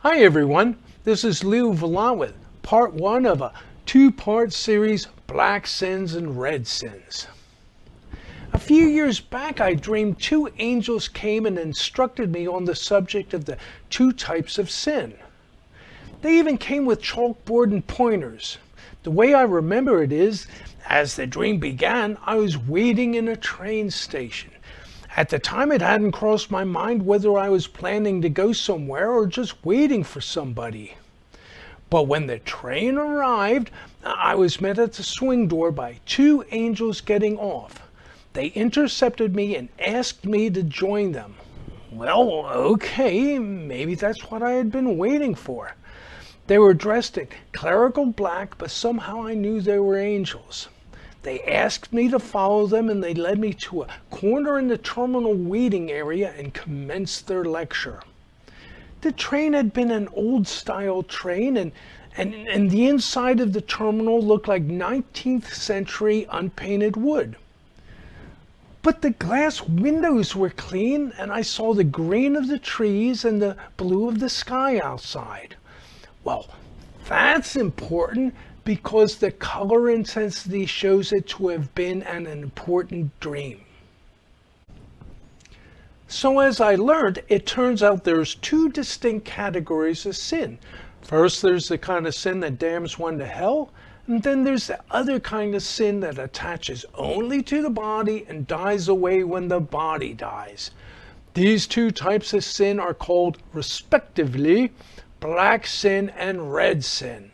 Hi everyone, this is Lou Villan with part 1 of a 2-part series, Black Sins and Red Sins. A few years back I dreamed 2 angels came and instructed me on the subject of the 2 types of sin. They even came with chalkboard and pointers. The way I remember it is, as the dream began, I was waiting in a train station. At the time, it hadn't crossed my mind whether I was planning to go somewhere or just waiting for somebody. But when the train arrived, I was met at the swing door by 2 angels getting off. They intercepted me and asked me to join them. Well, okay, maybe that's what I had been waiting for. They were dressed in clerical black, but somehow I knew they were angels. They asked me to follow them, and they led me to a corner in the terminal waiting area and commenced their lecture. The train had been an old-style train, and the inside of the terminal looked like 19th century unpainted wood. But the glass windows were clean, and I saw the green of the trees and the blue of the sky outside. Well, that's important, because the color intensity shows it to have been an important dream. So as I learned, it turns out there's 2 distinct categories of sin. First, there's the kind of sin that damns one to hell, and then there's the other kind of sin that attaches only to the body and dies away when the body dies. These 2 types of sin are called, respectively, black sin and red sin.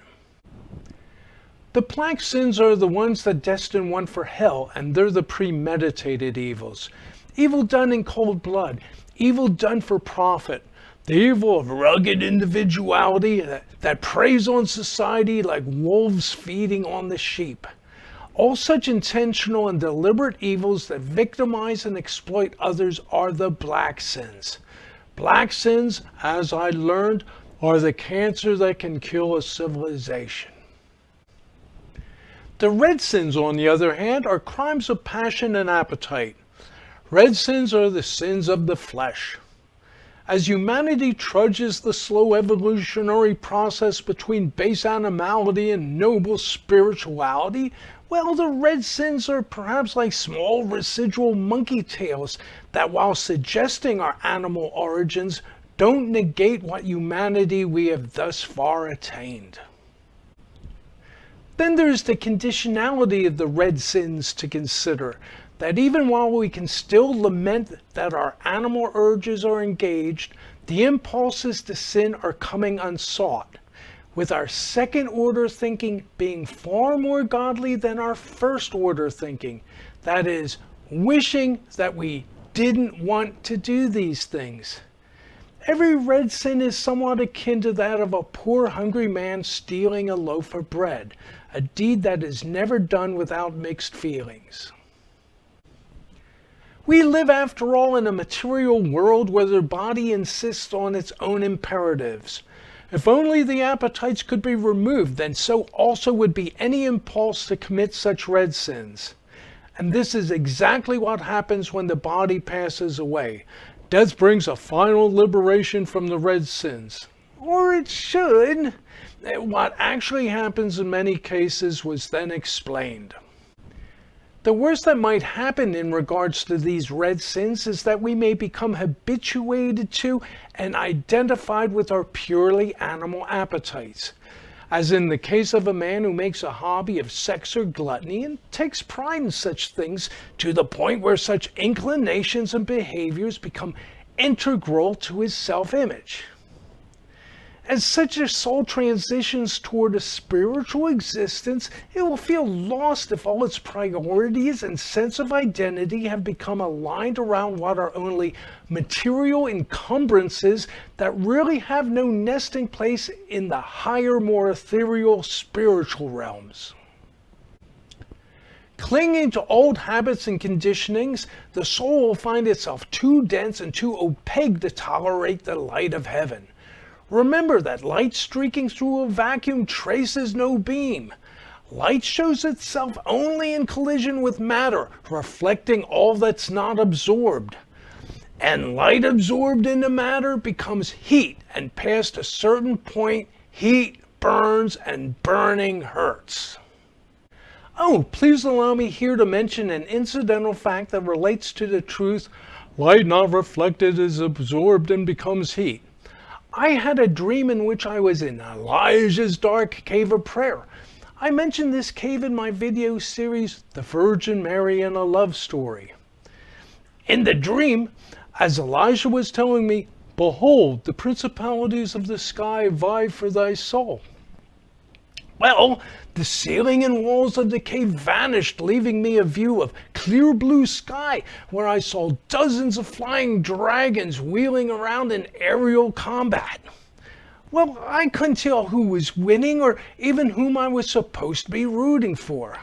The black sins are the ones that destine one for hell, and they're the premeditated evils. Evil done in cold blood, evil done for profit, the evil of rugged individuality that preys on society like wolves feeding on the sheep. All such intentional and deliberate evils that victimize and exploit others are the black sins. Black sins, as I learned, are the cancer that can kill a civilization. The red sins, on the other hand, are crimes of passion and appetite. Red sins are the sins of the flesh. As humanity trudges the slow evolutionary process between base animality and noble spirituality, well, the red sins are perhaps like small residual monkey tails that, while suggesting our animal origins, don't negate what humanity we have thus far attained. Then there's the conditionality of the red sins to consider, that even while we can still lament that our animal urges are engaged, the impulses to sin are coming unsought, with our second-order thinking being far more godly than our first-order thinking, that is, wishing that we didn't want to do these things. Every red sin is somewhat akin to that of a poor hungry man stealing a loaf of bread, a deed that is never done without mixed feelings. We live, after all, in a material world where the body insists on its own imperatives. If only the appetites could be removed, then so also would be any impulse to commit such red sins. And this is exactly what happens when the body passes away. Death brings a final liberation from the red sins. Or it should. What actually happens in many cases was then explained. The worst that might happen in regards to these red sins is that we may become habituated to and identified with our purely animal appetites. As in the case of a man who makes a hobby of sex or gluttony and takes pride in such things to the point where such inclinations and behaviors become integral to his self-image. As such a soul transitions toward a spiritual existence, it will feel lost if all its priorities and sense of identity have become aligned around what are only material encumbrances that really have no nesting place in the higher, more ethereal spiritual realms. Clinging to old habits and conditionings, the soul will find itself too dense and too opaque to tolerate the light of heaven. Remember that light streaking through a vacuum traces no beam. Light shows itself only in collision with matter, reflecting all that's not absorbed. And light absorbed into matter becomes heat, and past a certain point, heat burns and burning hurts. Oh, please allow me here to mention an incidental fact that relates to the truth, light not reflected is absorbed and becomes heat. I had a dream in which I was in Elijah's dark cave of prayer. I mentioned this cave in my video series, The Virgin Mary and a Love Story. In the dream, as Elijah was telling me, behold, the principalities of the sky vie for thy soul. Well, the ceiling and walls of the cave vanished, leaving me a view of clear blue sky where I saw dozens of flying dragons wheeling around in aerial combat. Well, I couldn't tell who was winning or even whom I was supposed to be rooting for.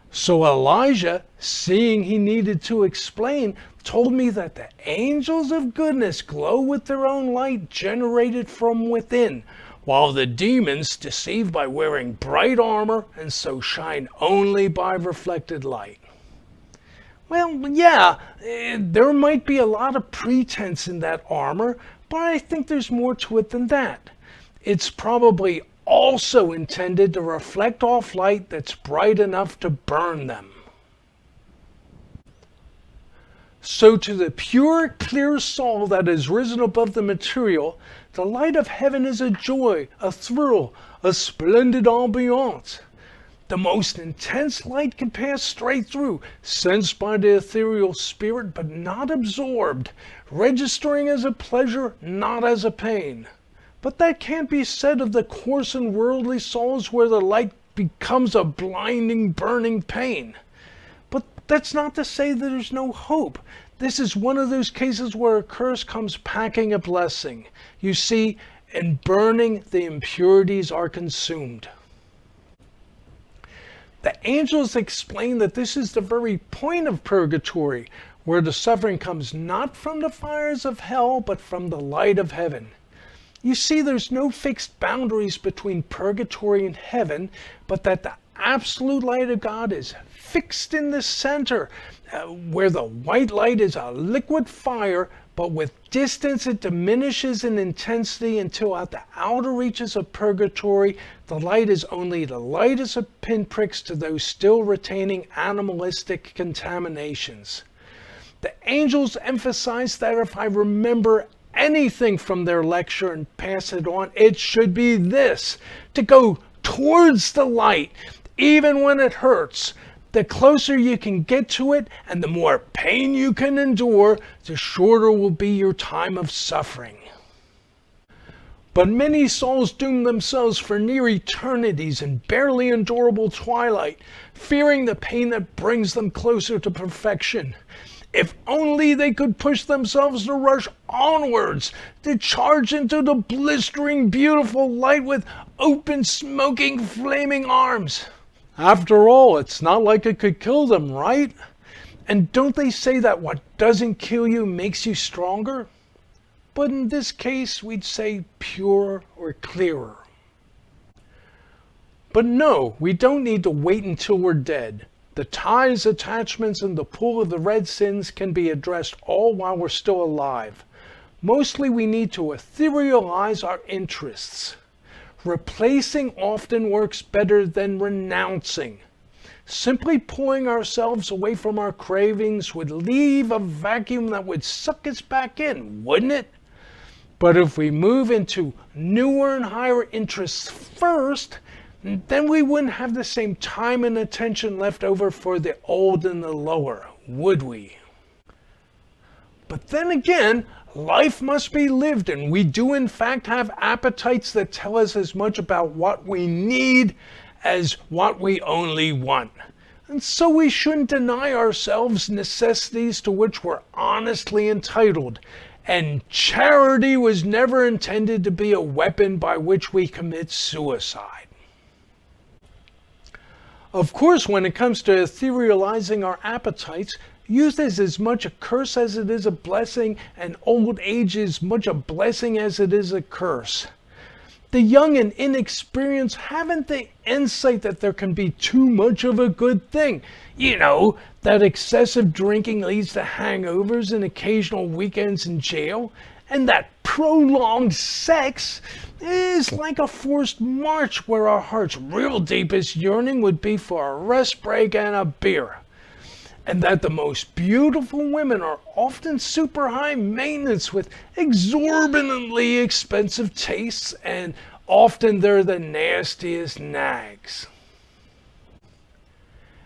So Elijah, seeing he needed to explain, told me that the angels of goodness glow with their own light generated from within, while the demons deceive by wearing bright armor and so shine only by reflected light. Well, yeah, there might be a lot of pretense in that armor, but I think there's more to it than that. It's probably also intended to reflect off light that's bright enough to burn them. So to the pure, clear soul that has risen above the material, the light of heaven is a joy, a thrill, a splendid ambiance. The most intense light can pass straight through, sensed by the ethereal spirit, but not absorbed, registering as a pleasure, not as a pain. But that can't be said of the coarse and worldly souls where the light becomes a blinding, burning pain. But that's not to say that there's no hope. This is one of those cases where a curse comes packing a blessing. You see, in burning, the impurities are consumed. The angels explain that this is the very point of purgatory, where the suffering comes not from the fires of hell, but from the light of heaven. You see, there's no fixed boundaries between purgatory and heaven, but that the absolute light of God is fixed in the center, where the white light is a liquid fire, but with distance it diminishes in intensity until at the outer reaches of purgatory, the light is only the lightest of pinpricks to those still retaining animalistic contaminations. The angels emphasize that if I remember anything from their lecture and pass it on, it should be this: to go towards the light, even when it hurts. The closer you can get to it and the more pain you can endure, the shorter will be your time of suffering. But many souls doom themselves for near eternities in barely endurable twilight, fearing the pain that brings them closer to perfection. If only they could push themselves to rush onwards, to charge into the blistering, beautiful light with open, smoking, flaming arms. After all, it's not like it could kill them, right? And don't they say that what doesn't kill you makes you stronger? But in this case, we'd say pure or clearer. But no, we don't need to wait until we're dead. The ties, attachments, and the pull of the red sins can be addressed all while we're still alive. Mostly we need to etherealize our interests. Replacing often works better than renouncing. Simply pulling ourselves away from our cravings would leave a vacuum that would suck us back in, wouldn't it? But if we move into newer and higher interests first, then we wouldn't have the same time and attention left over for the old and the lower, would we? But then again, life must be lived, and we do in fact have appetites that tell us as much about what we need as what we only want. And so we shouldn't deny ourselves necessities to which we're honestly entitled. And charity was never intended to be a weapon by which we commit suicide. Of course, when it comes to etherealizing our appetites, youth is as much a curse as it is a blessing, and old age is much a blessing as it is a curse. The young and inexperienced haven't the insight that there can be too much of a good thing. You know, that excessive drinking leads to hangovers and occasional weekends in jail, and that prolonged sex is like a forced march where our heart's real deepest yearning would be for a rest break and a beer. And that the most beautiful women are often super high maintenance with exorbitantly expensive tastes, and often they're the nastiest nags.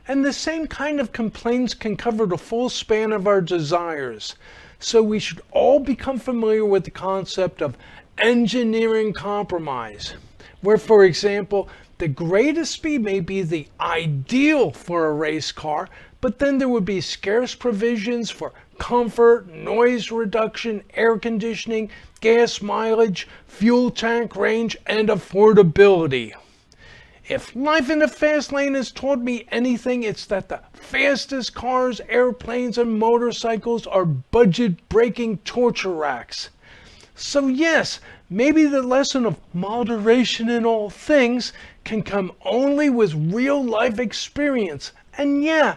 And the same kind of complaints can cover the full span of our desires. So we should all become familiar with the concept of engineering compromise, where, for example, the greatest speed may be the ideal for a race car, but then there would be scarce provisions for comfort, noise reduction, air conditioning, gas mileage, fuel tank range, and affordability. If life in the fast lane has taught me anything, it's that the fastest cars, airplanes, and motorcycles are budget-breaking torture racks. So yes, maybe the lesson of moderation in all things can come only with real-life experience. And yeah,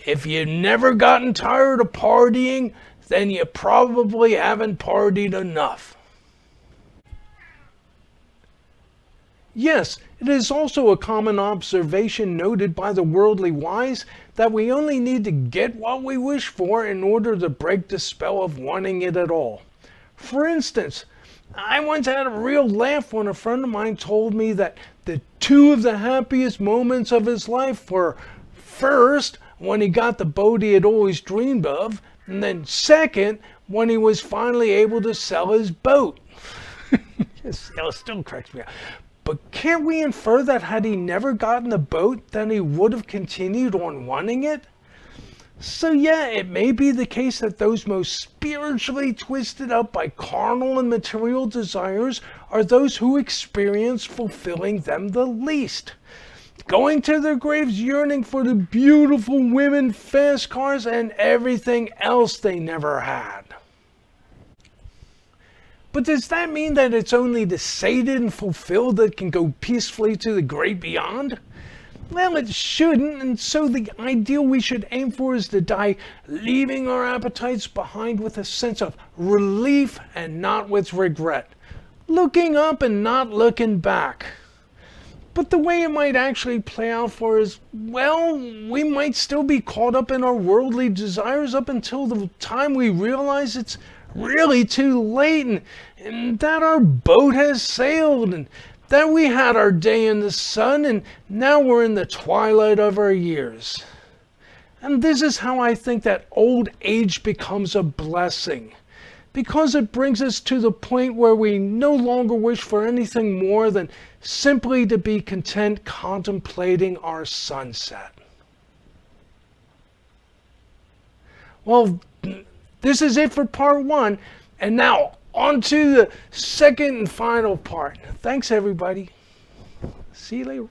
if you've never gotten tired of partying, then you probably haven't partied enough. Yes, it is also a common observation noted by the worldly wise that we only need to get what we wish for in order to break the spell of wanting it at all. For instance, I once had a real laugh when a friend of mine told me that the two of the happiest moments of his life were, first, when he got the boat he had always dreamed of, and then second, when he was finally able to sell his boat. It still cracks me up. But can't we infer that had he never gotten the boat, then he would have continued on wanting it? So yeah, it may be the case that those most spiritually twisted up by carnal and material desires are those who experience fulfilling them the least, going to their graves yearning for the beautiful women, fast cars, and everything else they never had. But does that mean that it's only the sated and fulfilled that can go peacefully to the great beyond? Well, it shouldn't, and so the ideal we should aim for is to die leaving our appetites behind with a sense of relief and not with regret, looking up and not looking back. But the way it might actually play out for us, well, we might still be caught up in our worldly desires up until the time we realize it's really too late, and that our boat has sailed, and that we had our day in the sun, and now we're in the twilight of our years. And this is how I think that old age becomes a blessing, because it brings us to the point where we no longer wish for anything more than simply to be content contemplating our sunset. Well, this is it for part one, and now on to the second and final part. Thanks, everybody. See you later.